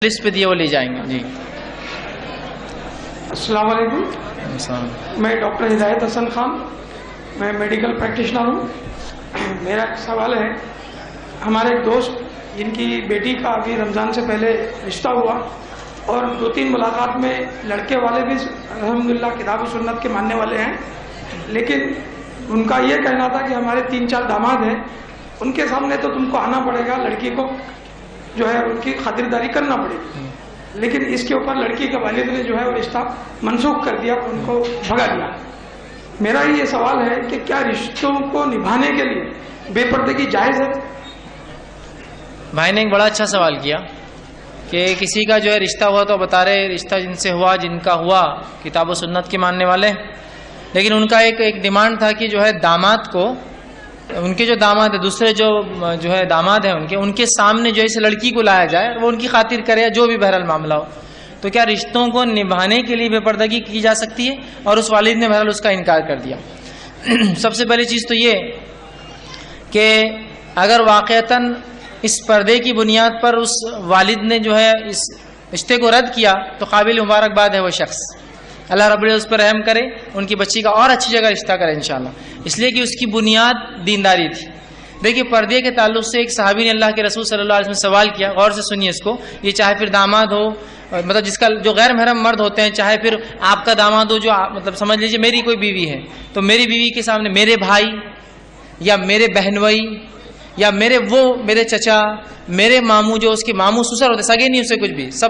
List پہ دیے وہ لے جائیں گے. جی السلام علیکم. میں ڈاکٹر ہدایت حسن خان، میں میڈیکل پریکٹیشنر ہوں. میرا ایک سوال ہے، ہمارے ایک دوست جن کی بیٹی کا ابھی رمضان سے پہلے رشتہ ہوا اور 2-3 ملاقات میں لڑکے والے بھی الحمدللہ کتاب و سنت کے ماننے والے ہیں، لیکن ان کا یہ کہنا تھا کہ ہمارے 3-4 داماد ہیں، ان کے سامنے تو تم کو آنا پڑے گا، لڑکی کو جو ہے ان کی خاطرداری کرنا پڑے گی. لیکن اس کے اوپر لڑکی کے والد نے جو ہے وہ رشتہ منسوخ کر دیا، ان کو بھگا دیا. میرا یہ سوال ہے کہ کیا رشتوں کو نبھانے کے لیے بے پردگی جائز ہے؟ بھائی نے ایک بڑا اچھا سوال کیا کہ کسی کا جو ہے رشتہ ہوا تو بتا رہے رشتہ جن سے ہوا، جن کا ہوا کتاب و سنت کے ماننے والے، لیکن ان کا ایک ڈیمانڈ تھا کہ جو ہے داماد کو، ان کے جو داماد ہے، دوسرے جو ہے داماد ہیں ان کے سامنے جو ہے اس لڑکی کو لایا جائے، وہ ان کی خاطر کرے یا جو بھی بہرحال معاملہ ہو. تو کیا رشتوں کو نبھانے کے لیے بے پردگی کی جا سکتی ہے؟ اور اس والد نے بہرحال اس کا انکار کر دیا. سب سے پہلی چیز تو یہ کہ اگر واقعتاً اس پردے کی بنیاد پر اس والد نے جو ہے اس رشتے کو رد کیا تو قابل مبارکباد ہے وہ شخص. اللہ رب العزت اس پر رحم کرے، ان کی بچی کا اور اچھی جگہ رشتہ کرے انشاءاللہ، اس لیے کہ اس کی بنیاد دینداری تھی. دیکھیے پردے کے تعلق سے ایک صحابی نے اللہ کے رسول صلی اللہ علیہ وسلم سے سوال کیا، غور سے سنیے اس کو. یہ چاہے پھر داماد ہو، مطلب جس کا جو غیر محرم مرد ہوتے ہیں، چاہے پھر آپ کا داماد ہو جو مطلب سمجھ لیجیے میری کوئی بیوی ہے تو میری بیوی کے سامنے میرے بھائی یا میرے بہنوئی یا میرے چچا، میرے ماموں، جو اس کے ماموں سسر ہوتے، سگے نہیں اسے کچھ بھی، سب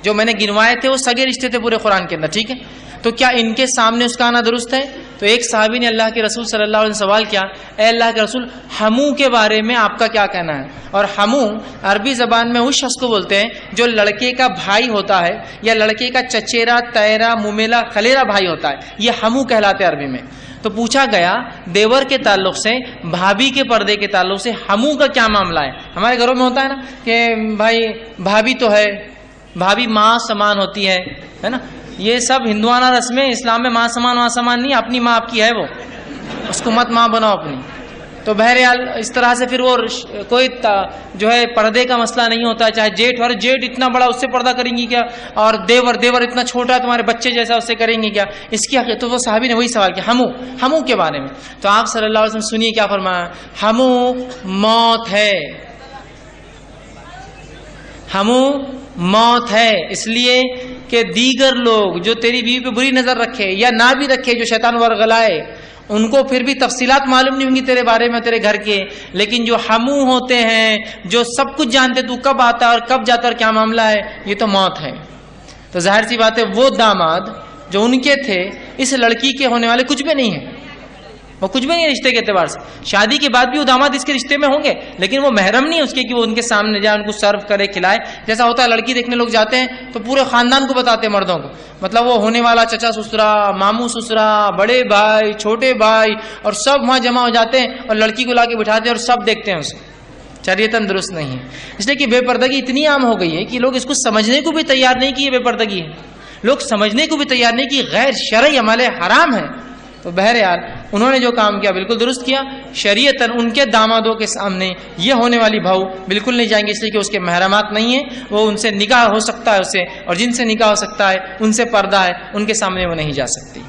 جو میں نے گنوائے تھے وہ سگے رشتے تھے پورے قرآن کے اندر، ٹھیک ہے؟ تو کیا ان کے سامنے اس کا آنا درست ہے؟ تو ایک صحابی نے اللہ کے رسول صلی اللہ علیہ وسلم سوال کیا، اے اللہ کے رسول، ہمو کے بارے میں آپ کا کیا کہنا ہے؟ اور ہمو عربی زبان میں اس شخص کو بولتے ہیں جو لڑکے کا بھائی ہوتا ہے یا لڑکے کا چچیرا، تیرا، ممیلا، خلیرا بھائی ہوتا ہے، یہ ہمو کہلاتے عربی میں. تو پوچھا گیا دیور کے تعلق سے، بھابھی کے پردے کے تعلق سے ہمو کا کیا معاملہ ہے؟ ہمارے گھروں میں ہوتا ہے نا کہ بھائی بھابھی تو ہے، بھابھی ماں سمان ہوتی ہے نا، یہ سب ہندوانہ رسمیں. اسلام میں ماں سمان نہیں، اپنی ماں آپ کی ہے، وہ اس کو مت ماں بناؤ اپنی. تو بہرحال اس طرح سے پھر وہ کوئی جو ہے پردے کا مسئلہ نہیں ہوتا ہے، چاہے جیٹھ، اور جیٹھ اتنا بڑا اس سے پردہ کریں گی کیا، اور دیور اتنا چھوٹا تمہارے بچے جیسا اس سے کریں گے کیا، اس کی حقیقت. تو وہ صحابی نے وہی سوال کیا ہمو کے بارے میں. تو آپ صلی اللہ علیہ وسلم سنیے کیا فرمایا، ہمو موت ہے، ہمو موت ہے، اس لیے کہ دیگر لوگ جو تیری بیوی پہ بری نظر رکھے یا نہ بھی رکھے، جو شیطان ورغلائے، ان کو پھر بھی تفصیلات معلوم نہیں ہوں گی تیرے بارے میں، تیرے گھر کے، لیکن جو ہمو ہوتے ہیں، جو سب کچھ جانتے تو کب آتا ہے اور کب جاتا ہے اور کیا معاملہ ہے، یہ تو موت ہے. تو ظاہر سی بات ہے وہ داماد جو ان کے تھے اس لڑکی کے ہونے والے کچھ بھی نہیں ہیں، وہ کچھ بھی نہیں ہے رشتے کے اعتبار سے. شادی کے بعد بھی وہ داماد اس کے رشتے میں ہوں گے، لیکن وہ محرم نہیں ہے اس کے کہ وہ ان کے سامنے جائے، ان کو سرو کرے، کھلائے. جیسا ہوتا ہے لڑکی دیکھنے لوگ جاتے ہیں تو پورے خاندان کو بتاتے ہیں مردوں کو، مطلب وہ ہونے والا چچا سسرا، ماموں سسرا، بڑے بھائی، چھوٹے بھائی، اور سب وہاں جمع ہو جاتے ہیں اور لڑکی کو لا کے بٹھاتے ہیں اور سب دیکھتے ہیں اسے. شریعتاً درست نہیں ہے، اس لیے کہ بے پردگی اتنی عام ہو گئی ہے کہ لوگ اس کو سمجھنے کو بھی تیار نہیں کہ یہ بے پردگی ہے، لوگ سمجھنے کو بھی تیار نہیں کہ غیر شرعی عمل حرام ہے. تو بہرحال انہوں نے جو کام کیا بالکل درست کیا. شریعتاً ان کے دامادوں کے سامنے یہ ہونے والی بہو بالکل نہیں جائیں گے، اس لیے کہ اس کے محرمات نہیں ہیں، وہ ان سے نکاح ہو سکتا ہے اسے، اور جن سے نکاح ہو سکتا ہے ان سے پردہ ہے، ان کے سامنے وہ نہیں جا سکتی.